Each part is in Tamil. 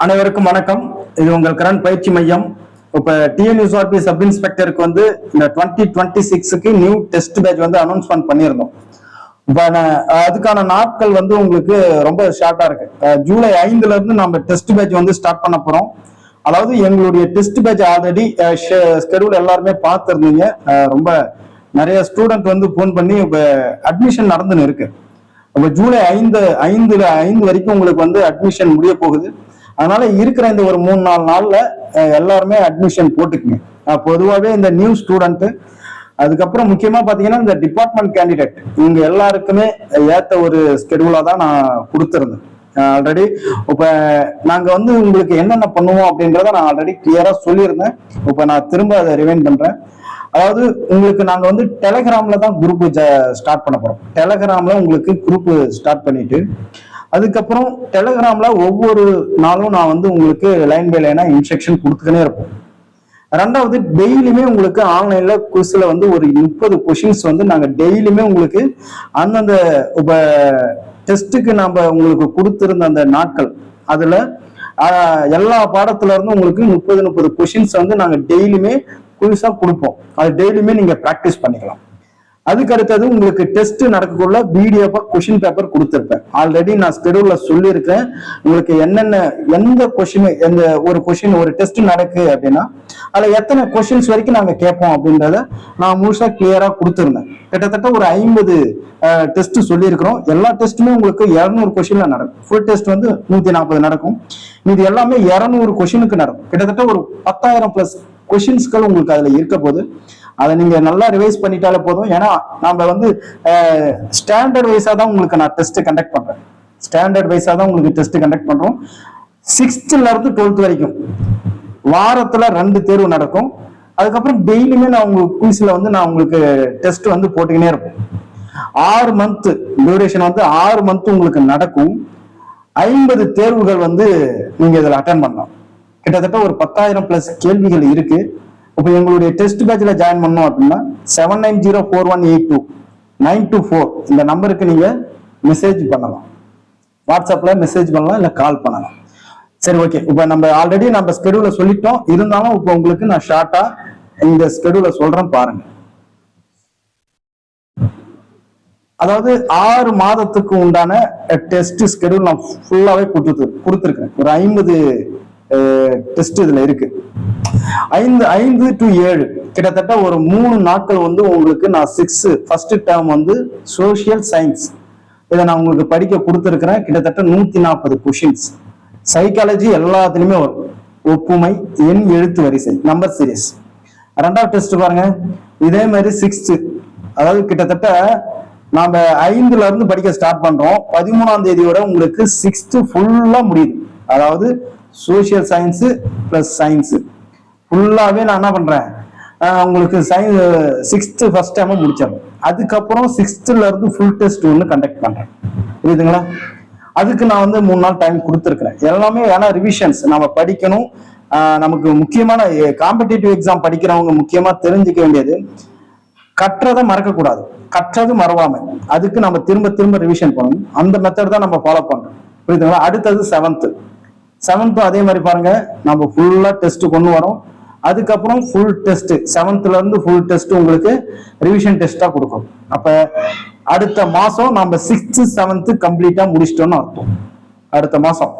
அனைவருக்கும் வணக்கம். இது உங்கள் கரண் பயிற்சி மையம். இப்ப டிஎன்யூஎஸ்ஆர்பி சப் இன்ஸ்பெக்டருக்கு வந்து இந்த 2026க்கு நியூ டெஸ்ட் பேட்ச் வந்து அனௌன்ஸ்மெண்ட் பண்ணியிருந்தோம். இப்ப அதுக்கான நாட்கள் வந்து உங்களுக்கு ரொம்ப ஷார்ட்டா இருக்கு. ஜூலை 5ல இருந்து நம்ம டெஸ்ட் பேட்ச் வந்து ஸ்டார்ட் பண்ண போறோம். அதாவது எங்களுடைய டெஸ்ட் பேட்ச் ஆல்ரெடி ஸ்கெடியூல் எல்லாருமே பார்த்துருந்தீங்க. ரொம்ப நிறைய ஸ்டூடெண்ட் வந்து போன் பண்ணி இப்ப அட்மிஷன் நடந்துன்னு இருக்கு. இப்ப ஜூலை 5 வரைக்கும் உங்களுக்கு வந்து அட்மிஷன் முடிய போகுது. அதனால இருக்கிற இந்த ஒரு 3-4 நாள்ல எல்லாருமே அட்மிஷன் போட்டுக்குங்க. பொதுவாகவே இந்த நியூ ஸ்டூடெண்ட், அதுக்கப்புறம் முக்கியமா பாத்தீங்கன்னா இந்த டிபார்ட்மெண்ட் கேண்டிடேட், இவங்க எல்லாருக்குமே ஏத்த ஒரு ஸ்கெடியூலா தான் நான் கொடுத்துருந்தேன் ஆல்ரெடி. இப்ப நாங்க வந்து உங்களுக்கு என்னென்ன பண்ணுவோம் அப்படின்றத நான் ஆல்ரெடி கிளியரா சொல்லியிருந்தேன். இப்ப நான் திரும்ப அதை ரிவைண்ட் பண்றேன். அதாவது உங்களுக்கு நாங்க வந்து டெலகிராம்ல தான் குரூப் ஸ்டார்ட் பண்ண போறோம். டெலகிராம்ல உங்களுக்கு குரூப் ஸ்டார்ட் பண்ணிட்டு அதுக்கப்புறம் டெலகிராம்ல ஒவ்வொரு நாளும் நான் வந்து உங்களுக்கு லைன் பை லைனா இன்ஸ்ட்ரக்ஷன் கொடுத்துக்கினே இருப்போம். ரெண்டாவது, டெய்லியுமே உங்களுக்கு ஆன்லைன்ல குவிஸ்ல வந்து ஒரு 30 கொஷின்ஸ் வந்து நாங்க டெய்லியுமே உங்களுக்கு அந்தந்த டெஸ்ட்டுக்கு நம்ம உங்களுக்கு கொடுத்திருந்த அந்த நாட்கள், அதுல எல்லா பாடத்துல இருந்தும் உங்களுக்கு 30 கொஷின்ஸ் வந்து நாங்க டெய்லியுமே குவிஸா கொடுப்போம். அது டெய்லியுமே நீங்க பிராக்டிஸ் பண்ணிக்கலாம். அதுக்கு அடுத்தது உங்களுக்கு டெஸ்ட் நடக்கக்குள்ள பிடிஎஃப் கொஸ்டின் பேப்பர் கொடுத்துருப்பேன். ஆல்ரெடி நான் ஸ்கெடியூல்ல சொல்லியிருக்கேன். உங்களுக்கு எந்த கொஸ்டின், எந்த ஒரு கொஸ்டின், ஒரு டெஸ்ட் நடக்கு அப்படின்னா அதுல எத்தனை கொஸ்டின்ஸ் வரைக்கும் நாங்க கேட்போம் அப்படின்றத நான் முழுசா கிளியரா கொடுத்துருந்தேன். கிட்டத்தட்ட ஒரு 50 டெஸ்ட் சொல்லியிருக்கிறோம். எல்லா டெஸ்ட்டுமே உங்களுக்கு 200 கொஸ்டின்ல நடக்கும். ஃபுல் டெஸ்ட் வந்து 140 நடக்கும். இது எல்லாமே 200 கொஸ்டினுக்கு நடக்கும். கிட்டத்தட்ட ஒரு 10,000+ கொஸ்டின்ஸ்கள் உங்களுக்கு அதுல இருக்க போது. அதை நீங்க நல்லா ரிவைஸ் பண்ணிட்டாலே போதும். ஏன்னா நம்ம வந்து ஸ்டாண்டர்ட் வைஸா தான் உங்களுக்கு நான் டெஸ்ட் கண்டக்ட் பண்றேன். ஸ்டாண்டர்ட் வைஸா தான் உங்களுக்கு டெஸ்ட் கண்டக்ட் பண்றோம். 6th இருந்து 12th வரைக்கும் வாரத்துல 2 தேர்வு நடக்கும். அதுக்கப்புறம் டெய்லியுமே நான் உங்களுக்கு குயிஸ்ல வந்து நான் உங்களுக்கு டெஸ்ட் வந்து போட்டுக்கினே இருப்போம். 6 மந்த் டியூரேஷன் வந்து 6 மந்த் உங்களுக்கு நடக்கும். 50 தேர்வுகள் வந்து நீங்க இதுல அட்டன் பண்ணலாம். கிட்டத்தட்ட ஒரு 10,000+ கேள்விகள் இருக்கு. இப்போ எங்களுடைய டெஸ்ட் பேட்ச்ல ஜாயின் பண்ணோம் அப்படின்னா 7904182924 இந்த நம்பருக்கு நீங்க மெசேஜ் பண்ணலாம். வாட்ஸ்அப்ல மெசேஜ் பண்ணலாம், இல்ல கால் பண்ணலாம். சரி, ஓகே. இப்போ நம்ம ஆல்ரெடி நம்ம ஸ்கெடியூல சொல்லிட்டோம். இருந்தாலும் இப்போ உங்களுக்கு நான் ஷார்ட்டா இந்த ஸ்கெடியூல சொல்றேன் பாருங்க. அதாவது 6 மாதத்துக்கு உண்டான டெஸ்ட் ஸ்கெடியூல் நான் ஃபுல்லாவே கொடுத்துருக்கேன். ஒரு 50 டெஸ்ட் இதுல இருக்கு. 5 to 7 கிட்டத்தட்ட ஒரு 3 நாட்கள் வந்து உங்களுக்கு நான் 6 ஃபர்ஸ்ட் டேர்ம் வந்து சோசியல் சயின்ஸ் இதை நான் உங்களுக்கு படிக்க கொடுத்துருக்கிறேன். கிட்டத்தட்ட 140 கொஷின்ஸ். சைக்காலஜி எல்லாத்துலயுமே வரும். ஒப்புமை, எண், எழுத்து வரிசை, நம்பர் சீரிஸ். 2வது டெஸ்ட் பாருங்க, இதே மாதிரி 6th, அதாவது கிட்டத்தட்ட நாம 5ல இருந்து படிக்க ஸ்டார்ட் பண்றோம். 13ஆம் தேதியோட உங்களுக்கு 6th ஃபுல்லா முடியுது. அதாவது சோசியல் சயின்ஸ் பிளஸ் சயின்ஸ் ஃபுல்லாவே நான் என்ன பண்றேன், உங்களுக்கு 6th ஃபர்ஸ்ட் டைம் முடிச்சிடறேன். அதுக்கப்புறம் 6th இருந்து ஃபுல் டெஸ்ட் ஒன்று கண்டக்ட் பண்றேன். புரியுதுங்களா? அதுக்கு நான் வந்து 3 நாள் டைம் கொடுத்துருக்கிறேன். எல்லாமே ஏன்னா ரிவிஷன்ஸ் நம்ம படிக்கணும். நமக்கு முக்கியமான காம்படிட்டிவ் எக்ஸாம் படிக்கிறவங்க முக்கியமா தெரிஞ்சுக்க வேண்டியது, கற்றதை மறக்க கூடாது, கற்றது மறவாம. அதுக்கு நம்ம திரும்ப திரும்ப ரிவிஷன் பண்ணணும். அந்த மெத்தட் தான் நம்ம ஃபாலோ பண்றோம். புரியுதுங்களா? அடுத்தது 7th அதே மாதிரி பாருங்க, நம்ம ஃபுல்லா டெஸ்ட் கொண்டு வரோம். அதுக்கப்புறம் ஃபுல் டெஸ்ட் 7th இருந்து ஃபுல் டெஸ்ட் உங்களுக்கு ரிவிஷன் டெஸ்டா கொடுக்கும். அப்ப அடுத்த மாசம் நம்ம 6th 7th கம்ப்ளீட்டா முடிச்சிட்டோம்னு அர்த்தம். அடுத்த மாசம்,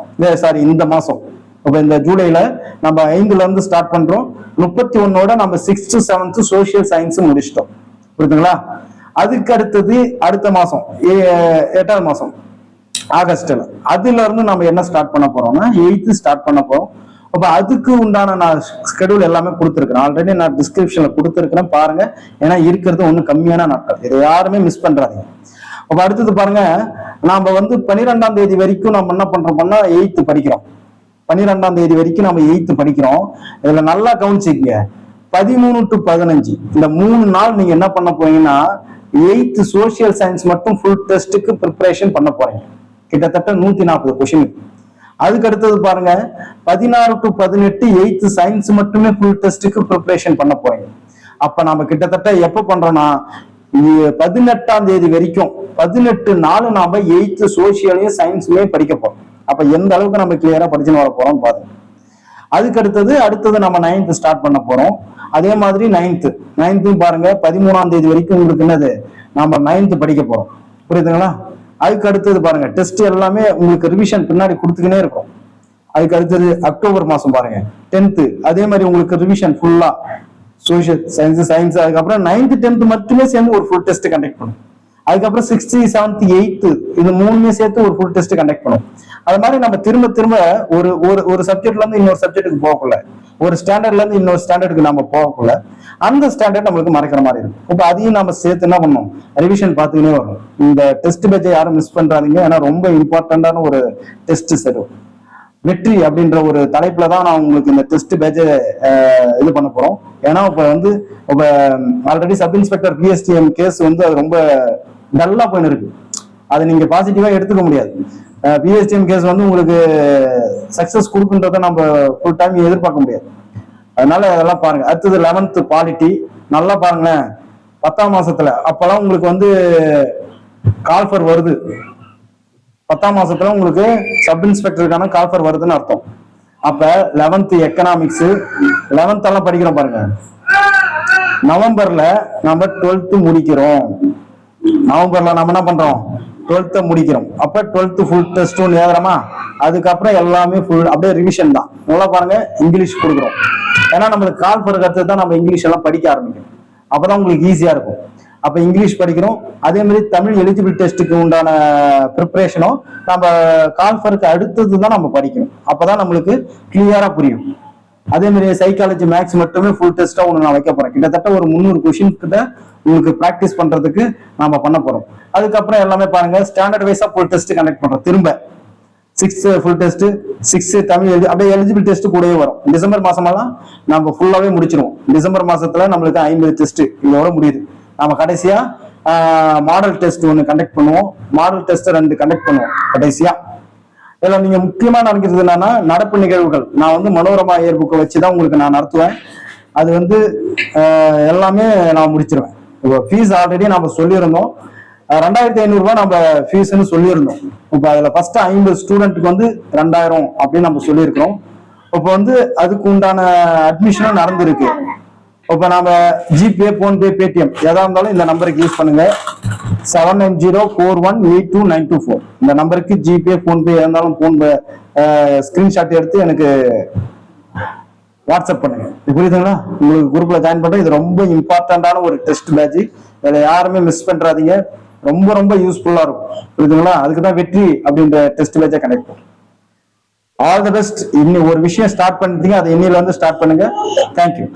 சாரி இந்த மாசம், இப்ப இந்த ஜூலைல நம்ம 5ல இருந்து ஸ்டார்ட் பண்றோம். 31ஓட நம்ம 6th 7th சோசியல் சயின்ஸ் முடிச்சிட்டோம். புரியுதுங்களா? அதுக்கு அடுத்தது அடுத்த மாசம் 8வது மாசம் ஆகஸ்ட்ல, அதுல இருந்து நம்ம என்ன ஸ்டார்ட் பண்ண போறோம்னா 8th ஸ்டார்ட் பண்ண போறோம். அப்ப அதுக்கு உண்டான நான் ஸ்கெடியூல் எல்லாமே கொடுத்துருக்கிறேன். ஆல்ரெடி நான் டிஸ்கிரிப்ஷன்ல கொடுத்துருக்கிறேன் பாருங்க. ஏன்னா இருக்கிறது ஒண்ணு கம்மியான நாட்கள், இதை யாருமே மிஸ் பண்றாதீங்க. அப்ப அடுத்தது பாருங்க, நாம வந்து 12ஆம் தேதி வரைக்கும் நம்ம என்ன பண்றோம்னா 8th படிக்கிறோம். 12ஆம் தேதி வரைக்கும் நம்ம 8th படிக்கிறோம். இதுல நல்லா கவனிச்சுக்கங்க, 13 to 15 இந்த 3 நாள் நீங்க என்ன பண்ண போறீங்கன்னா 8th சோசியல் சயின்ஸ் மட்டும் ஃபுல் டெஸ்ட்டுக்கு ப்ரிப்பரேஷன் பண்ண போறீங்க. கிட்டத்தட்ட 140 கொஸ்டின். அதுக்கு அடுத்தது பாருங்க, 16 to 18 8th சயின்ஸ் மட்டுமே ஃபுல் டெஸ்ட்டுக்கு ப்ரிப்பரேஷன் பண்ண போறீங்க. அப்ப நம்ம கிட்டத்தட்ட எப்ப பண்றோம்னா 18ஆம் தேதி வரைக்கும் 18 நாள் நாம 8th சோசியலையும் சயின்ஸுமே படிக்க போறோம். அப்ப எந்த அளவுக்கு நம்ம கிளியரா படிச்சுன்னு வர போறோம் பாருங்க. அதுக்கு அடுத்தது நம்ம 9th ஸ்டார்ட் பண்ண போறோம். அதே மாதிரி 9th பாருங்க 13ஆம் தேதி வரைக்கும் உங்களுக்கு என்னது நம்ம 9th படிக்க போறோம். புரியுதுங்களா? அதுக்கு அடுத்தது பாருங்க டெஸ்ட் எல்லாமே உங்களுக்கு ரிவிஷன் பின்னாடி கொடுத்துக்கினே இருக்கும். அதுக்கு அடுத்தது அக்டோபர் மாசம் பாருங்க 10th அதே மாதிரி உங்களுக்கு ரிவிஷன் ஃபுல்லா சோசியல் சயின்ஸ். அதுக்கப்புறம் 9th 10th மட்டுமே சேர்ந்து ஒரு ஃபுல் டெஸ்ட் கண்டக்ட் பண்ணும். அதுக்கப்புறம் 6th 7th 8th இது மூணுமே சேர்த்து ஒரு ஃபுல் டெஸ்ட் கண்டக்ட் பண்ணும். அது மாதிரி நம்ம திரும்ப ஒரு சப்ஜெக்ட்ல இருந்து இன்னொரு சப்ஜெக்ட்டுக்கு போகக்குள்ள, ஒரு ஸ்டாண்டர்ட்ல இருந்து இன்னொரு ஸ்டாண்டர்டுக்கு நம்ம போகக்குள்ள அந்த ஸ்டாண்டர்ட் நம்மளுக்கு மறைக்கிற மாதிரி இருக்கும். இப்போ அதையும் நம்ம சேர்த்து என்ன பண்ணணும், ரிவிஷன் பார்த்துக்கினே வரணும். இந்த டெஸ்ட் பேட்சை யாரும் மிஸ் பண்றாதீங்க. ஏன்னா ரொம்ப இம்பார்ட்டன்டான ஒரு டெஸ்ட் செட். வெற்றி அப்படின்ற ஒரு தலைப்புல தான் நான் உங்களுக்கு இந்த டெஸ்ட் பேட்சை இது பண்ண போறோம். ஏன்னா இப்ப ஆல்ரெடி சப் இன்ஸ்பெக்டர் பிஎஸ்டிஎம் கேஸ் அது ரொம்ப டல்லா போயின்னு இருக்கு. அதை நீங்க பாசிட்டிவா எடுத்துக்க முடியாது. பிஎஸ்டிஎம் கேஸ் உங்களுக்கு சக்சஸ் கொடுக்குன்றத நம்ம ஃபுல் டைம் எதிர்பார்க்க முடியாது. அதனால அதெல்லாம் பாருங்க. அடுத்தது 11th பாலிட்டி நல்லா பாருங்களேன். 10ஆம் மாசத்துல அப்பெல்லாம் உங்களுக்கு கால்ஃபர் வருது. 10ஆம் மாசத்துல உங்களுக்கு சப் இன்ஸ்பெக்டருக்கான கால்ஃபர் வருதுன்னு அர்த்தம். அப்ப 11th எக்கனாமிக்ஸ் 11th எல்லாம் படிக்கிறோம் பாருங்க. நவம்பர்ல நம்ம 12th முடிக்கிறோம். நவம்பர்ல நம்ம என்ன பண்றோம், 12th முடிக்கிறோம். அப்ப 12th ஃபுல் டெஸ்ட் எழுதுறோமா, அதுக்கப்புறம் எல்லாமே ஃபுல் அப்படியே ரிவிஷன் தான். நல்லா பாருங்க, இங்கிலீஷ் கொடுக்குறோம். ஏன்னா நம்மளுக்கு கால் பருக்கத்து தான் நம்ம இங்கிலீஷ் எல்லாம் படிக்க ஆரம்பிக்கும். அப்பதான் உங்களுக்கு ஈஸியா இருக்கும். அப்ப இங்கிலீஷ் படிக்கிறோம். அதே மாதிரி தமிழ் எலிஜிபிள் டெஸ்ட்டுக்கு உண்டான ப்ரிப்பரேஷனும் நம்ம கால்ஃபருக்கு அடுத்தது தான் நம்ம படிக்கணும். அப்பதான் நம்மளுக்கு கிளியரா புரியும். அதே மாதிரி சைக்காலஜி மேக்ஸ் மட்டுமே ஃபுல் டெஸ்டா ஒன்று நான் வைக்க போறேன். கிட்டத்தட்ட ஒரு 300 கொஸ்டின் கிட்ட உங்களுக்கு ப்ராக்டிஸ் பண்றதுக்கு நாம பண்ண போறோம். அதுக்கப்புறம் எல்லாமே பாருங்க ஸ்டாண்டர்ட் வைஸா ஃபுல் டெஸ்ட் கண்டக்ட் பண்றோம். திரும்ப 6th full test, 6th Tamil அப்படியே எலிஜிபிள் டெஸ்ட் கூடவே வரும். டிசம்பர் மாசமெல்லாம் நம்ம ஃபுல்லாவே முடிச்சிருவோம். டிசம்பர் மாசத்துல நம்மளுக்கு 50 டெஸ்ட் இதோட முடியுது. நம்ம கடைசியா மாடல் டெஸ்ட் ஒன்று கண்டக்ட் பண்ணுவோம். மாடல் டெஸ்ட் 2 கண்டக்ட் பண்ணுவோம் கடைசியா. இதுல நீங்க முக்கியமா நினைக்கிறது என்னன்னா நடப்பு நிகழ்வுகள். நான் மனோரமா இயர் புக்கை வச்சுதான் உங்களுக்கு நான் நடத்துவேன். அது எல்லாமே நான் முடிச்சிருவேன். இப்போ ஃபீஸ் ஆல்ரெடி நம்ம சொல்லியிருந்தோம். 2500 ரூபாய் நம்ம ஃபீஸ்ன்னு சொல்லியிருந்தோம். இப்போ அதுல ஃபர்ஸ்ட் 50 ஸ்டூடெண்ட்டுக்கு 2000 அப்படின்னு நம்ம சொல்லியிருக்கிறோம். இப்போ அதுக்கு உண்டான அட்மிஷனும் நடந்திருக்கு. இப்போ நாம ஜிபே, போன்பே, பேடிஎம் எதா இருந்தாலும் இந்த நம்பருக்கு யூஸ் பண்ணுங்க. 7904182924 இந்த நம்பருக்கு ஜிபே, போன்பே இருந்தாலும் போன்பே ஸ்கிரீன்ஷாட் எடுத்து எனக்கு வாட்ஸ்அப் பண்ணுங்க. புரியுதுங்களா? உங்களுக்கு குரூப்ல ஜாயின் பண்றேன். இது ரொம்ப இம்பார்ட்டன்டான ஒரு டெஸ்ட் பேட்ச். இதுல யாருமே மிஸ் பண்றாதீங்க. ரொம்ப ரொம்ப யூஸ்ஃபுல்லா இருக்கும். புரியுதுங்களா? அதுக்குதான் வெற்றி அப்படின்ற டெஸ்ட் பேட்சை கனெக்ட் பண்ணும். All the best. இன்னும் ஒரு விஷயம் ஸ்டார்ட் பண்ணிட்டீங்க, அதை இன்னில ஸ்டார்ட் பண்ணுங்க. தேங்க்யூ.